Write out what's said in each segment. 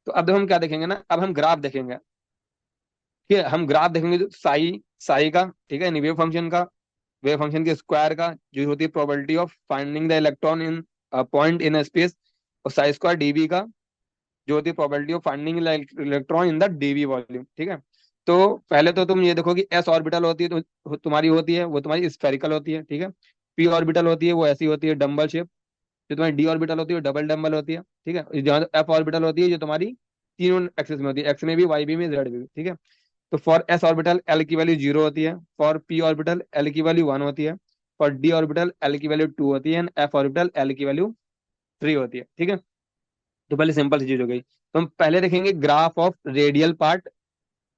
तो अब देखो हम क्या देखेंगे ना, अब हम ग्राफ देखेंगे। ठीक है, हम ग्राफ देखेंगे जो साई साई का, ठीक है, वेव फंक्शन का, वेव फंक्शन के स्क्वायर का, जो होती है probability of finding the electron in point in space, और साई स्क्वायर डीवी का, जो होती है probability of finding electron in the DV volume. ठीक है। तो पहले तो तुम ये देखो कि एस ऑर्बिटल होती है तो तुम्हारी होती है वो तुम्हारी स्फेरिकल होती है। ठीक है। पी ऑर्बिटल होती है वो ऐसी होती है डम्बल शेप। जो तुम्हारी डी ऑर्बिटल होती है वो डबल डम्बल होती है। ठीक है। जहाँ एफ ऑर्बिटल होती है जो तुम्हारी तीनों एक्सिस में होती है, एक्स में भी, वाई भी में, जेड में भी। ठीक है। तो फॉर एस ऑर्बिटल एल की वैल्यू 0 होती है, फॉर पी ऑर्बिटल एल की वैल्यू 1 होती है, फॉर डी ऑर्बिटल एल की वैल्यू 2 होती है, एंड एफ ऑर्बिटल एल की वैल्यू 3 होती है। ठीक है। तो पहले सिंपल सी चीज हो गई। तो हम पहले देखेंगे ग्राफ ऑफ रेडियल पार्ट,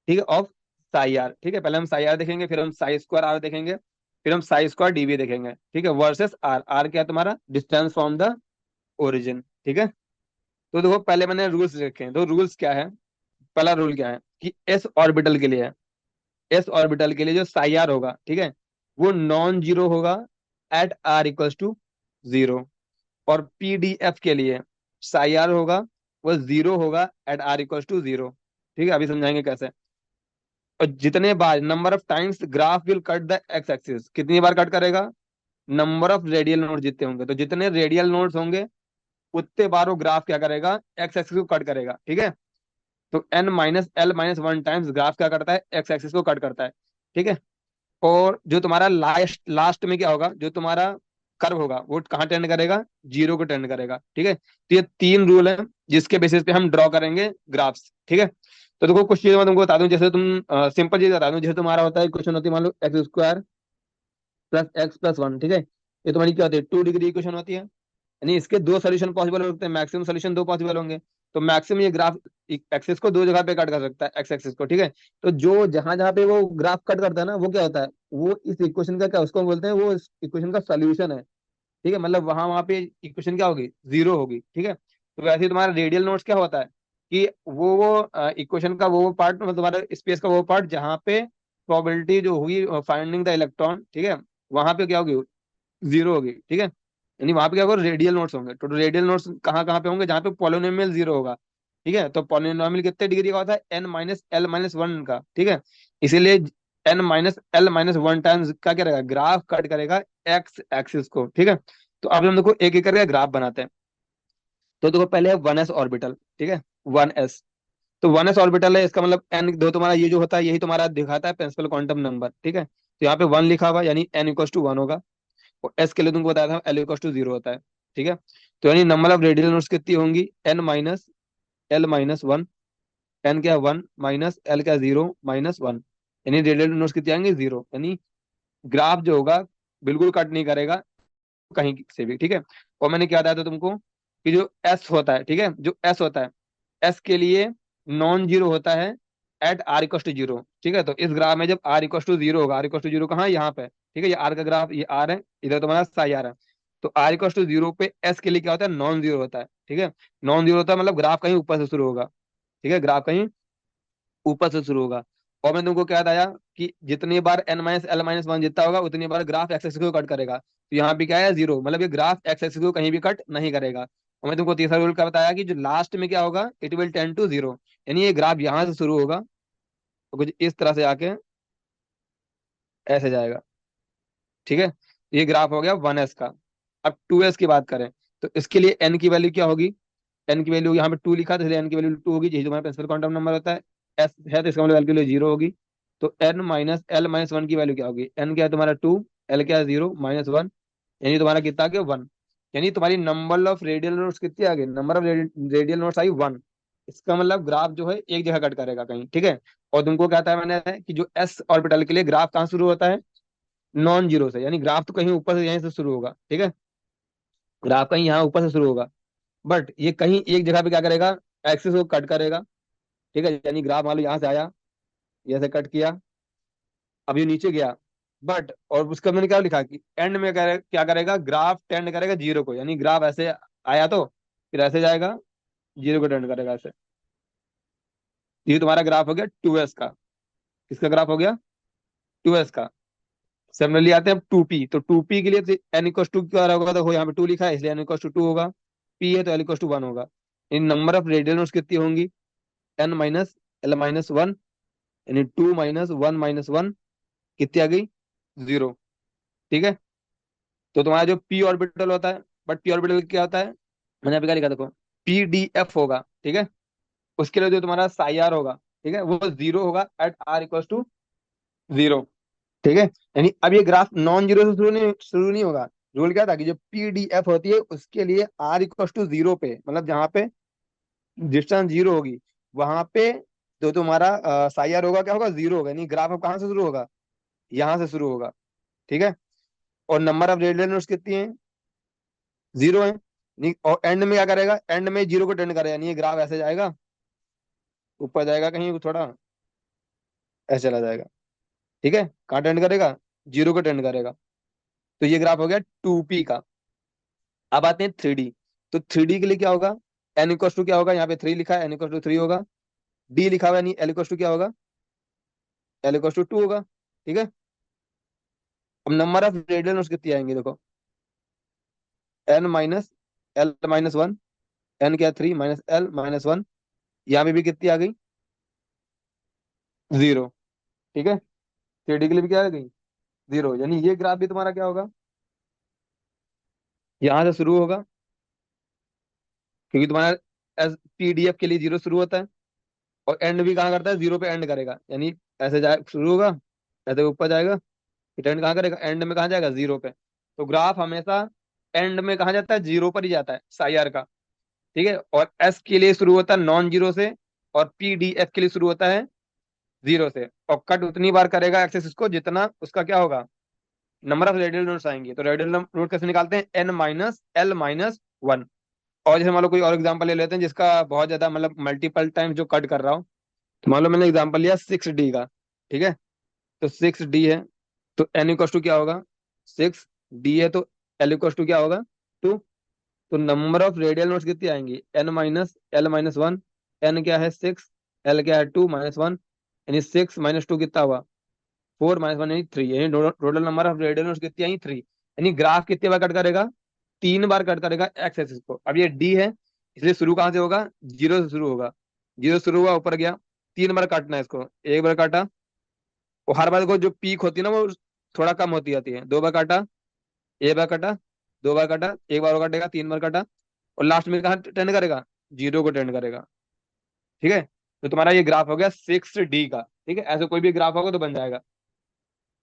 ठीक है, ऑफ साई आर। ठीक है, पहले हम साई आर देखेंगे, फिर हम साई स्क्वायर आर देखेंगे, फिर हम साई स्क्वायर डीवी देखेंगे। ठीक है, वर्सेस आर। आर क्या है तुम्हारा? Distance from the origin. ठीक है। तो देखो पहले मैंने रूल्स रखे हैं, तो रूल्स क्या है? पहला रूल क्या है कि एस ऑर्बिटल के लिए है, एस ऑर्बिटल के लिए जो साई आर होगा, ठीक है, वो नॉन जीरो होगा एट आर इक्वल्स टू 0। और पीडीएफ के लिए साई आर होगा, वो 0 होगा एट आर इक्वल्स टू 0। ठीक है, अभी समझाएंगे कैसे। और जितने बार, number of times graph will cut the X axis, कितनी बार कट करेगा? नंबर ऑफ रेडियल नोड जितने होंगे, तो जितने रेडियल नोड्स होंगे उतने बार वो ग्राफ क्या करेगा? एक्स एक्सिस को कट करेगा। ठीक है। तो N minus L minus one times graph क्या करता है? एक्स एक्सिस को कट करता है। ठीक है। और जो तुम्हारा लास्ट लास्ट में क्या होगा, जो तुम्हारा कर्व होगा वो कहाँ टेंड करेगा? 0 को टेंड करेगा। ठीक है, तो ये तीन रूल हैं जिसके बेसिस पे हम ड्रॉ करेंगे ग्राफ्स। ठीक है। तो देखो कुछ चीजें मैं तुमको बता दूं, जैसे तुम सिंपल चीज बता दूं, जैसे तुम्हारा होता है क्वेश्चन होती है, मान लो X square plus X plus one. ठीक है, ये तुम्हारी क्या होती है? 2 डिग्री इक्वेशन होती है। यानी इसके दो सोल्यूशन पॉसिबल हो सकते हैं, मैक्सिमम सोल्यूशन दो पॉसिबल होंगे। तो मैक्सिमम ये ग्राफ एक्सिस को दो जगह पे कट कर सकता है, एक्स एक्सिस को। ठीक है। तो जो जहां जहां पे वो ग्राफ कट करता है ना, वो क्या होता है? वो इस इक्वेशन का क्या, उसको हम बोलते हैं, वो इस इक्वेशन का सोल्यूशन है। ठीक है, मतलब वहां वहां पे इक्वेशन क्या होगी? 0 होगी। ठीक है। तो वैसे ही तुम्हारा रेडियल नोट्स क्या होता है कि वो इक्वेशन का वो पार्ट, मतलब तुम्हारा स्पेस का वो पार्ट जहाँ पे प्रोबेबिलिटी जो होगी फाइंडिंग द इलेक्ट्रॉन, ठीक है, वहां पे क्या होगी? 0 होगी। ठीक है। यानी वहां पे क्या होगा? रेडियल नोट्स होंगे। तो रेडियल नोट्स कहाँ कहाँ पे होंगे? जहाँ पे पॉलिनोमियल 0 होगा। ठीक है। तो पॉलिनोमियल कितने डिग्री का होता है? N minus L minus one का। ठीक है। इसीलिए N minus L minus one times का क्या रहेगा? ग्राफ कट करेगा एक्स एक्सिस को। ठीक है। तो अब हम देखो एक एक करके ग्राफ बनाते हैं। तो देखो पहले है 1s ऑर्बिटल। ठीक है, 1s। तो 1s ऑर्बिटल है, इसका मतलब एन दो तुम्हारा ये जो होता है यही तुम्हारा दिखाता है प्रिंसिपल क्वांटम नंबर। ठीक है, तो यहाँ पे 1 लिखा हुआ यानी एन इक्वल्स टू 1 होगा। और एस के लिए तुमको बताया था एल इक्वल्स टू 0 होता है। ठीक है। तो यानी नंबर ऑफ रेडियल नोड्स कितनी होंगी? N minus L minus one. N क्या? 1 माइनस एल क्या? 0 माइनस वन। यानी रेडियल नोड्स कितने आएंगे? 0। यानी ग्राफ जो होगा बिल्कुल कट नहीं करेगा कहीं से भी। ठीक है। और मैंने क्या बताया था तुमको कि जो एस होता है, ठीक है, जो एस होता है, एस के लिए नॉन जीरो होता है एट आर इक्वल टू 0। ठीक है। तो इस ग्राफ में जब आर इक्वल टू 0 होगा, आर इक्वल टू 0 कहाँ? यहाँ पे। ठीक है, ये आर का ग्राफ, ये आर है, इधर तुम्हारा साई आर है। तो आर इक्वल टू 0 पे एस के लिए क्या होता है? नॉन जीरो होता है। ठीक है। नॉन जीरो होता है मतलब ग्राफ कहीं ऊपर से शुरू होगा। ठीक है, ग्राफ कहीं ऊपर से शुरू होगा। और मैंने तुमको क्या बताया कि जितनी बार N minus L minus one जितना होगा उतनी बार ग्राफ एक्स एक्सिस को कट करेगा। तो यहाँ भी क्या है? 0, मतलब ये ग्राफ एक्स एक्सिस को कहीं भी कट नहीं करेगा। और मैं तुमको तीसरा रूल क्या बताया कि जो लास्ट में क्या होगा? It will tend to 0। यानी ये ग्राफ यहाँ से शुरू होगा तो कुछ इस तरह से आके ऐसे जाएगा। ठीक है, ये ग्राफ हो गया 1s का। अब 2s की बात करें तो इसके लिए n की वैल्यू क्या होगी? n की वैल्यू यहाँ पे 2 लिखा था, इसलिए n की वैल्यू 2 होगी, यही तुम्हारा प्रिंसिपल क्वांटम नंबर होता है। s है तो इसका मतलब वैल्यू 0 होगी। तो n minus L minus one की वैल्यू क्या होगी? n क्या है तुम्हारा? 2, l क्या है? 0 माइनस वन। यानी तुम्हारा कितना आ गया? 1। यानी तुम्हारी नंबर ऑफ रेडियल नोट्स कितनी आ गई? Number of radial notes I 1। इसका मतलब ग्राफ जो है एक जगह कट करेगा कहीं। ठीक है। और तुमको क्या था मैंने कि जो s ऑर्बिटल के लिए ग्राफ कहाँ शुरू होता है? नॉन जीरो से, यानी ग्राफ तो कहीं ऊपर से यहीं से शुरू होगा। ठीक है, ग्राफ कहीं यहाँ ऊपर से शुरू होगा, बट ये कहीं एक जगह पे क्या करेगा? एक्सिस को कट करेगा। ठीक है, यानी ग्राफ मान लो यहाँ से आया, यहाँ से कट किया, अब ये नीचे गया, बट और उसका मैंने क्या लिखा कि एंड में क्या करेगा? ग्राफ टेंड करेगा 0 को। यानी ग्राफ ऐसे आया तो फिर ऐसे जाएगा, 0 को टेंड करेगा ऐसे। ये तुम्हारा ग्राफ हो गया 2s का। किसका ग्राफ हो गया? 2s का। सिमिलरली आते हैं 2p। तो 2p के लिए एन इक्वल टू क्या होगा? देखो यहाँ पे 2 लिखा है इसलिए एन इक्वल टू 2 होगा। p है तो एल इक्वल टू 1 होगा। In number of radial nodes कितनी होंगी? N minus L minus one, यानी 2 - 1 - 1 कितनी आ गई? 0। ठीक है। तो तुम्हारा जो पी ऑर्बिटल होता है, बट पी ऑर्बिटल क्या होता है, मैंने अभी क्या लिखा देखो, पी डी एफ होगा। ठीक है। उसके लिए जो तुम्हारा साई आर होगा, ठीक है, वो 0 होगा एट आर इक्वल टू 0। ठीक है। यानी अब ये ग्राफ नॉन जीरो से शुरू नहीं होगा। रूल क्या था कि जो पी डी एफ होती है उसके लिए आर इक्वल टू 0 पे, मतलब जहां पे डिस्टेंस 0 होगी, वहां पे जो तुम्हारा साई आर होगा क्या होगा? 0 होगा। यानी ग्राफ अब कहाँ से शुरू होगा? यहाँ से शुरू होगा। ठीक है। और नंबर ऑफ रेडियल नोट्स कितनी है? 0 है। और एंड में क्या करेगा? एंड में 0 को टेंड करेगा, यानी ये ग्राफ ऐसे जाएगा, ऊपर जाएगा कहीं थोड़ा, ऐसे चला जाएगा। ठीक है। कहाँ टेंड करेगा? 0 को टेंड करेगा। तो ये ग्राफ हो गया 2p का। अब आते हैं 3D। तो 3D के लिए क्या होगा? एन इक्वल टू क्या होगा? यहाँ पे 3 लिखा है, एन इक्वल टू 3 होगा। डी लिखा हुआ है, नहीं, एल इक्वल टू क्या होगा? एल इक्वल टू 2 होगा। ठीक है। अब नंबर ऑफ रेडियल नोट्स कितनी आएंगे देखो, N minus L minus one, N क्या? 3 माइनस एल माइनस वन। यहाँ पे भी कितनी आ गई? 0। ठीक है। 3D के लिए भी क्या आ गई? 0। यानी ये ग्राफ भी तुम्हारा क्या होगा? यहाँ से शुरू होगा, क्योंकि तुम्हारा एस पीडीएफ के लिए 0 शुरू होता है, और एंड भी कहाँ करता है? 0 पे एंड करेगा। यानी ऐसे जाए, शुरू होगा, ऐसे ऊपर जाएगा, फिर एंड कहाँ करेगा? एंड में कहाँ जाएगा? 0 पे। तो ग्राफ हमेशा एंड में कहाँ जाता है? 0 पर ही जाता है, साई आर का। ठीक है। और एस के लिए शुरू होता है नॉन जीरो से, और पीडीएफ के लिए शुरू होता है 0 से। और कट उतनी बार करेगा एक्सेस इसको जितना उसका क्या होगा? नंबर ऑफ रेडियल नोट्स आएंगे। तो रेडियल नोट कैसे निकालते हैं? N minus L minus one. और जैसे मान लो कोई और एग्जांपल ले लेते हैं जिसका बहुत ज्यादा मतलब मल्टीपल टाइम जो कट कर रहा हो। तो मान लो मैंने एग्जांपल लिया 6D का। ठीक है। तो 6D है, तो एन इक्वल टू क्या होगा? 6D है, तो एल इक्वल टू क्या होगा? 2। तो नंबर ऑफ रेडियल नोट्स कितनी आएंगी? N minus L minus one. N क्या है? 6। एल क्या है? 2 - 1, यानी 6 - 2 कितना हुआ? 4 - 1 यानी 3। यानी total number of radial nodes कितनी आई? 3। यानी ग्राफ कितने बार कट करेगा? 3 बार कट करेगा एक्स एक्सिस को। अब ये डी है, इसलिए शुरू कहाँ से होगा? 0 से शुरू होगा। 0 शुरू हुआ, ऊपर गया, 3 बार काटना है इसको। एक बार काटा, और हर बार को जो पीक होती है ना वो थोड़ा कम होती जाती है। 2 बार काटा, एक बार काटा, 2 बार काटा, एक बार और काटेगा, 3 बार काटा, और लास्ट में कहाँ टेंड करेगा? 0 को टेंड करेगा। ठीक है। तो तुम्हारा ये ग्राफ हो गया 6D का। ठीक है। ऐसे कोई भी ग्राफ होगा तो बन जाएगा।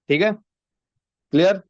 ठीक है। क्लियर?